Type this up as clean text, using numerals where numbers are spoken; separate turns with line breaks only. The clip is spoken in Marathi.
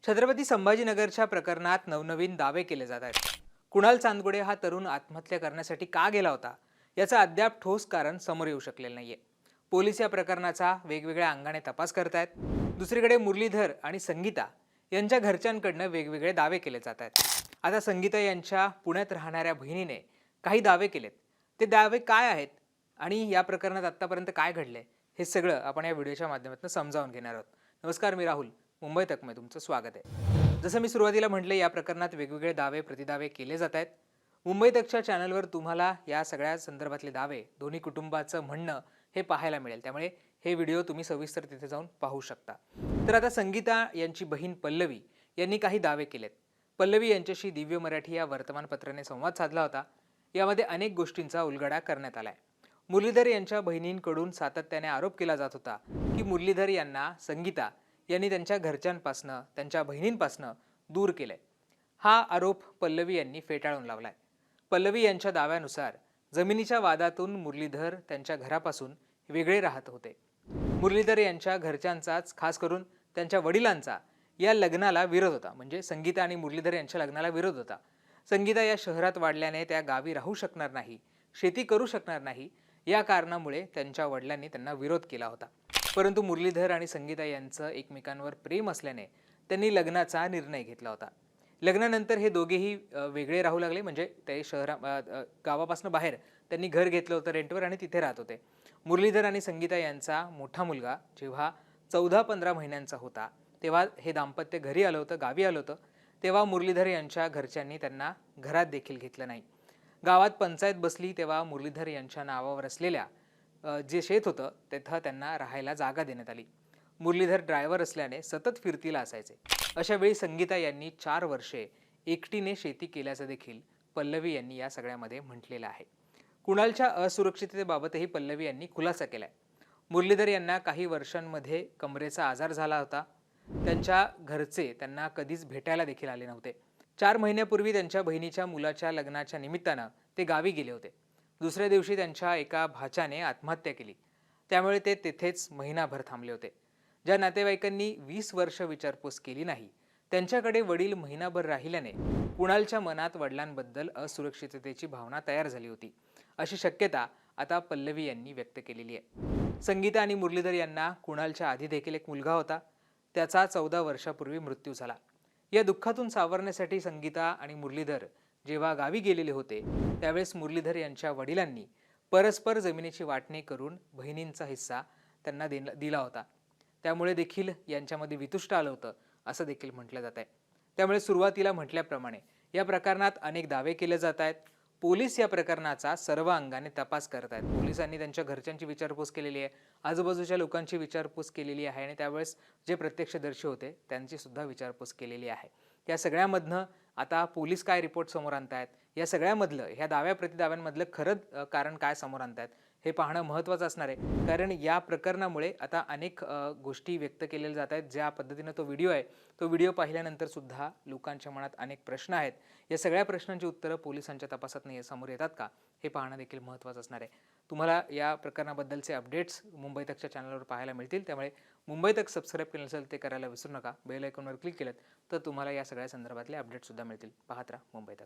छत्रपती संभाजीनगरच्या प्रकरणात नवनवीन दावे केले जात आहेत. कुणाल चांदगुडे हा तरुण आत्महत्या करण्यासाठी का गेला होता याचं अद्याप ठोस कारण समोर येऊ शकलेलं नाहीये. पोलीस या प्रकरणाचा वेगवेगळ्या अंगाने तपास करतायत. दुसरीकडे मुरलीधर आणि संगीता यांच्या घरच्यांकडनं वेगवेगळे दावे केले जात आहेत. आता संगीता यांच्या पुण्यात राहणाऱ्या बहिणीने काही दावे केलेत. ते दावे काय आहेत आणि या प्रकरणात आतापर्यंत काय घडले हे सगळं आपण या व्हिडिओच्या माध्यमातून समजावून घेणार आहोत. नमस्कार, मी राहुल, मुंबई तकमध्ये तुमचं स्वागत आहे. जसं मी सुरुवातीला म्हटले, या प्रकरणात वेगवेगळे दावे प्रतिदावे केले जात आहेत. मुंबई तकच्या चॅनलवर तुम्हाला या सगळ्या संदर्भातले दावे, दोन्ही कुटुंबाचं म्हणणं हे पाहायला मिळेल. त्यामुळे हे व्हिडिओ तुम्ही सविस्तर तिथे जाऊन पाहू शकता. तर आता संगीता यांची बहीण पल्लवी यांनी काही दावे केलेत. पल्लवी यांच्याशी दिव्य मराठी या वर्तमानपत्राने संवाद साधला होता. यामध्ये अनेक गोष्टींचा उलगडा करण्यात आलाय. मुरलीधर यांच्या बहिणींकडून सातत्याने आरोप केला जात होता की मुरलीधर यांना संगीता यांनी त्यांच्या घरच्यांपासनं, त्यांच्या बहिणींपासनं दूर केलंय. हा आरोप पल्लवी यांनी फेटाळून लावलाय. पल्लवी यांच्या दाव्यानुसार जमिनीच्या वादातून मुरलीधर त्यांच्या घरापासून वेगळे राहत होते. मुरलीधर यांच्या घरच्यांचाच, खास करून त्यांच्या वडिलांचा या लग्नाला विरोध होता. म्हणजे संगीता आणि मुरलीधर यांच्या लग्नाला विरोध होता. संगीता या शहरात वाढल्याने त्या गावी राहू शकणार नाही, शेती करू शकणार नाही, या कारणामुळे त्यांच्या वडिलांनी त्यांना विरोध केला होता. परंतु मुरलीधर आणि संगीता यांचं एकमेकांवर प्रेम असल्याने त्यांनी लग्नाचा निर्णय घेतला होता. लग्नानंतर हे दोघेही वेगळे राहू लागले. म्हणजे ते गावापासून बाहेर त्यांनी घर घेतलं होतं रेंटवर आणि तिथे राहत होते. मुरलीधर आणि संगीता यांचा मोठा मुलगा जेव्हा 14-15 महिन्यांचा होता तेव्हा हे दाम्पत्य घरी आलं होतं, गावी आलं होतं. तेव्हा मुरलीधर यांच्या घरच्यांनी त्यांना घरात देखील घेतलं नाही. गावात पंचायत बसली तेव्हा मुरलीधर यांच्या नावावर असलेल्या जे शेत होतं तिथं त्यांना राहायला जागा देण्यात आली. मुरलीधर ड्रायव्हर असल्याने सतत फिरतीला असायचे. अशा वेळी संगीता यांनी 4 वर्षे एकटीने शेती केल्याचं देखील पल्लवी यांनी या सगळ्यामध्ये म्हटलेलं आहे. कुणालच्या असुरक्षिततेबाबतही पल्लवी यांनी खुलासा केलाय. मुरलीधर यांना काही वर्षांमध्ये कमरेचा आजार झाला होता. त्यांच्या घरचे त्यांना कधीच भेटायला देखील आले नव्हते. 4 महिन्यापूर्वी त्यांच्या बहिणीच्या मुलाच्या लग्नाच्या निमित्तानं ते गावी गेले होते. दुसऱ्या दिवशी त्यांच्या एका भाच्याने आत्महत्या केली. त्यामुळे ते तिथेच महिनाभर थांबले होते. ज्या नातेवाईकांनी 20 वर्ष विचारपूस केली नाही, त्यांच्याकडे वडील महिनाभर राहिल्याने कुणालच्या मनात वडिलांबद्दल असुरक्षिततेची भावना तयार झाली होती. अशी शक्यता आता पल्लवी यांनी व्यक्त केलेली आहे. संगीता आणि मुरलीधर यांना कुणालच्या आधी देखील एक मुलगा होता. त्याचा 14 वर्षापूर्वी मृत्यू झाला. या दुःखातून सावरण्यासाठी संगीता आणि मुरलीधर जेव्हा गावी गेलेले होते त्यावेळेस मुरलीधर यांच्या वडिलांनी परस्पर जमिनीची वाटणी करून बहिणींचा हिस्सा त्यांना दिला होता. त्यामुळे देखील यांच्यामध्ये वितुष्ट आलं होतं असं देखील म्हटलं जात आहे. त्यामुळे सुरुवातीला म्हटल्याप्रमाणे या प्रकरणात अनेक दावे केले जात आहेत. पोलीस या प्रकरणाचा सर्व अंगाने तपास करत आहेत. पोलिसांनी त्यांच्या घरच्यांची विचारपूस केलेली आहे, आजूबाजूच्या लोकांची विचारपूस केलेली आहे आणि त्यावेळेस जे प्रत्यक्षदर्शी होते त्यांची सुद्धा विचारपूस केलेली आहे. या सगळ्यामधनं आता पोलीस काय रिपोर्ट समोर आणतायत, या सगळ्यामधलं, ह्या दाव्या प्रतिदाव्यांमधलं खरं कारण काय समोर आणतायत हे पाहणं महत्त्वाचं असणार आहे. कारण या प्रकरणामुळे आता अनेक गोष्टी व्यक्त केलेल्या जात आहेत. ज्या पद्धतीनं तो व्हिडिओ आहे, तो व्हिडिओ पाहिल्यानंतर सुद्धा लोकांच्या मनात अनेक प्रश्न आहेत. या सगळ्या प्रश्नांची उत्तरं पोलिसांच्या तपासात समोर येतात का हे पाहणं देखील महत्त्वाचं असणार आहे. तुम्हाला या प्रकरणाबद्दलचे अपडेट्स मुंबई तकच्या चॅनलवर पाहायला मिळतील. त्यामुळे मुंबई तक सबस्क्राईब केलं नसेल ते करायला विसरू नका. बेल आयकॉनवर क्लिक केलं तर तुम्हाला या सगळ्या संदर्भातले अपडेट्स सुद्धा मिळतील. पाहत राहा मुंबई तक.